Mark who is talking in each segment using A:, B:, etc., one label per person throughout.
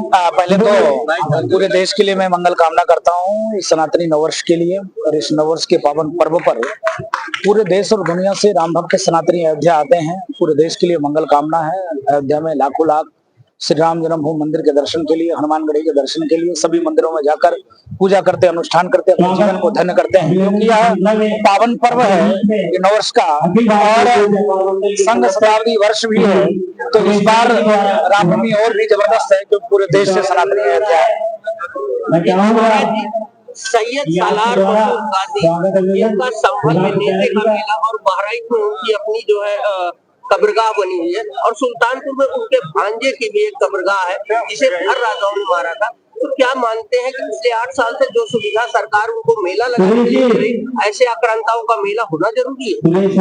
A: पहले तो पूरे देश के लिए मैं मंगल कामना करता हूँ इस सनातनी नववर्ष के लिए। और इस नववर्ष के पावन पर्व पर पूरे देश और दुनिया से राम भक्त सनातनी अयोध्या आते हैं। पूरे देश के लिए मंगल कामना है। अयोध्या में लाखों लाख श्री राम जन्मभूमि मंदिर के दर्शन के लिए, हनुमानगढ़ी के दर्शन के लिए सभी मंदिरों में जाकर पूजा करते, अनुष्ठान करते, अपने जीवन को धन्य करते हैं। क्योंकि यह पावन पर्व है ये नववर्ष का, और संघ शताब्दी वर्ष भी है। तो इस बार रामनवमी और भी जबरदस्त है क्योंकि पूरे देश से सनातनी अयोध्या है।
B: सैयद सालार गाजी इनका संभल में नेते का मेला और बहराइच में उनकी अपनी जो है कब्रगाह बनी हुई है, और सुल्तानपुर में उनके भांजे की भी एक कब्रगाह है जिसे हर राजाओं ने मारा था। तो क्या मानते हैं कि पिछले 8 साल से जो सुविधा सरकार उनको मेला लगाने के लिए दे रही, ऐसे आक्रांताओं का मेला होना जरूरी है?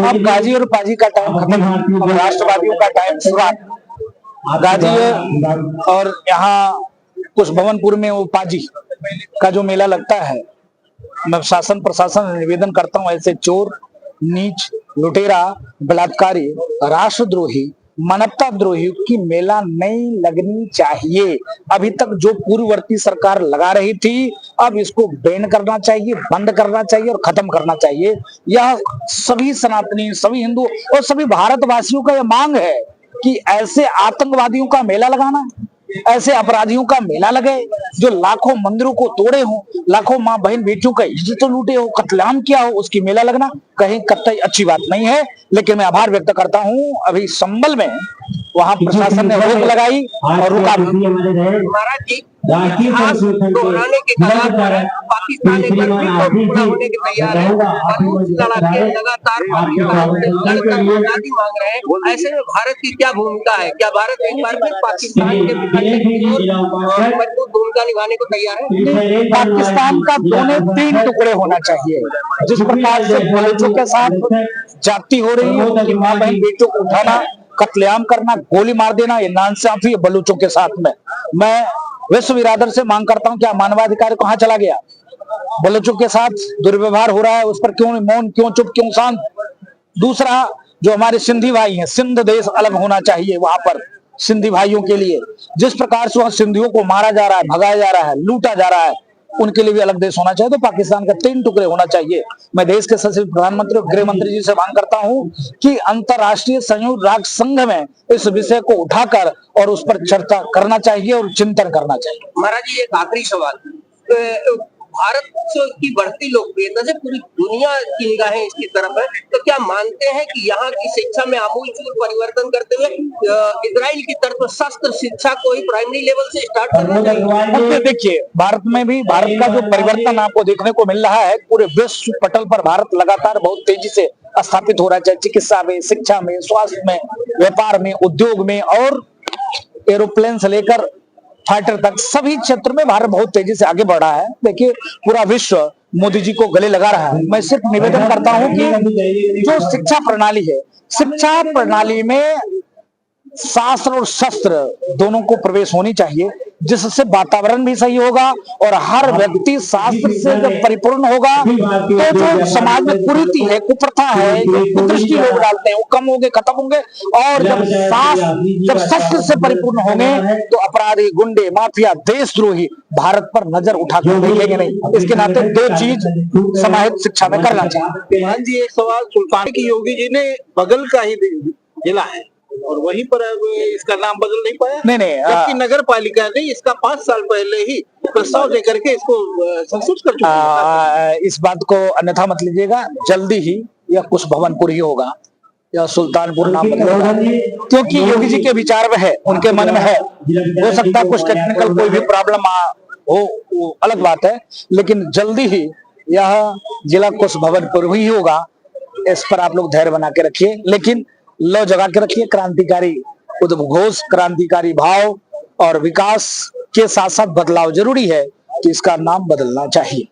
A: अब गाजी और पाजी का टाइम खत्म, अब राष्ट्रवादियों का टाइम शुरुआत। गाजी और यहाँ कुछ भवनपुर में वो पाजी का जो मेला लगता है, मैं शासन प्रशासन से निवेदन करता हूँ ऐसे चोर, नीच, लुटेरा, बलात्कारी, राष्ट्रद्रोही, मानवता द्रोही की मेला नहीं लगनी चाहिए। अभी तक जो पूर्ववर्ती सरकार लगा रही थी, अब इसको बैन करना चाहिए, बंद करना चाहिए और खत्म करना चाहिए। यह सभी सनातनी, सभी हिंदू और सभी भारतवासियों का यह मांग है कि ऐसे आतंकवादियों का मेला लगाना, ऐसे अपराधियों का मेला लगे जो लाखों मंदिरों को तोड़े हो, लाखों माँ बहन बेटियों का इज्जत लूटे हो, कत्लेआम किया हो, उसकी मेला लगना कहीं कतई अच्छी बात नहीं है। लेकिन मैं आभार व्यक्त करता हूँ अभी संभल में वहां प्रशासन ने रोक लगाई और रुका भी।
B: महाराज जी दोहराने के कगार पाकिस्तान होने के तैयार है और लगातार आजादी मांग रहे हैं। ऐसे में भारत की क्या भूमिका है? क्या भारत एक बार फिर पाकिस्तान के मजबूत भूमिका निभाने को तैयार है?
A: पाकिस्तान का दोनों 3 टुकड़े होना चाहिए। जिस प्रकार से बलूचों के साथ जाति हो रही है, उनकी माँ बहन बेटियों को उठाना, कत्लेआम करना, गोली मार देना, ये नाइंसाफी है बलूचों के साथ में। मैं विश्व बिरादर से मांग करता हूं, क्या मानवाधिकार कहाँ चला गया? बलूचों के साथ दुर्व्यवहार हो रहा है, उस पर क्यों मौन, क्यों चुप, क्यों शांत? दूसरा, जो हमारे सिंधी भाई हैं, सिंध देश अलग होना चाहिए। वहां पर सिंधी भाइयों के लिए जिस प्रकार से वहां सिंधियों को मारा जा रहा है, भगाया जा रहा है, लूटा जा रहा है, उनके लिए भी अलग देश होना चाहिए। तो पाकिस्तान का 3 टुकड़े होना चाहिए। मैं देश के सचिव, प्रधानमंत्री और गृह मंत्री जी से मांग करता हूं कि अंतर्राष्ट्रीय संयुक्त राष्ट्र संघ में इस विषय को उठाकर और उस पर चर्चा करना चाहिए और चिंतन करना चाहिए।
B: महाराज जी एक आखिरी सवाल, भारत की बढ़ती लोकप्रियता से पूरी दुनिया की निगाहें इसकी तरफ है, तो क्या मानते हैं कि यहाँ की शिक्षा में आमूलचूल परिवर्तन करते हुए इजराइल की तरफ शस्त्र शिक्षा को ही प्राइमरी लेवल से स्टार्ट करना चाहिए?
A: देखिए, भारत में भी भारत का जो परिवर्तन आपको देखने को मिल रहा है, पूरे विश्व पटल पर भारत लगातार बहुत तेजी से स्थापित हो रहा है, चाहे चिकित्सा में, शिक्षा में, स्वास्थ्य में, व्यापार में, उद्योग में और एरोप्लेन से लेकर फाइटर तक सभी क्षेत्र में भारत बहुत तेजी से आगे बढ़ रहा है। देखिए, पूरा विश्व मोदी जी को गले लगा रहा है। मैं सिर्फ निवेदन करता हूं कि जो शिक्षा प्रणाली है, शिक्षा प्रणाली में शास्त्र और शस्त्र दोनों को प्रवेश होनी चाहिए, जिससे वातावरण भी सही होगा और हर व्यक्ति शास्त्र से जब परिपूर्ण होगा तो जो समाज में कुरीति है, कुप्रथा है, कुदृष्टि लोग डालते हैं, वो कम होंगे, खत्म होंगे। और जब शस्त्र से परिपूर्ण होंगे तो अपराधी, गुंडे, माफिया, देशद्रोही भारत पर नजर उठाकर देखेंगे नहीं। इसके नाते 2 चीज समाहित शिक्षा में करना चाहिए।
C: मान जी एक सवाल, सुल्तान की योगी जी ने बगल का ही जिला है और वहीं पर इसका नाम बदल नहीं पाया।
A: नहीं,
C: जबकि नगर पालिका ने इसका 5 साल पहले ही प्रस्ताव लेकर के इसको संशोधित कर चुका है।
A: इस बात को अन्यथा मत लीजिएगा, जल्दी ही यह कुछ भवनपुर ही होगा या सुल्तानपुर नाम बदलेगा, क्योंकि योगी जी के विचार में है, उनके मन में है। हो सकता है कुछ टेक्निकल कोई भी प्रॉब्लम हो, वो अलग बात है, लेकिन जल्दी ही यह जिला कुछ भवनपुर ही होगा। इस पर आप लोग धैर्य बना के रखिए, लेकिन लो जगा के रखिए। क्रांतिकारी उद्घोष, क्रांतिकारी भाव और विकास के साथ साथ बदलाव जरूरी है कि इसका नाम बदलना चाहिए।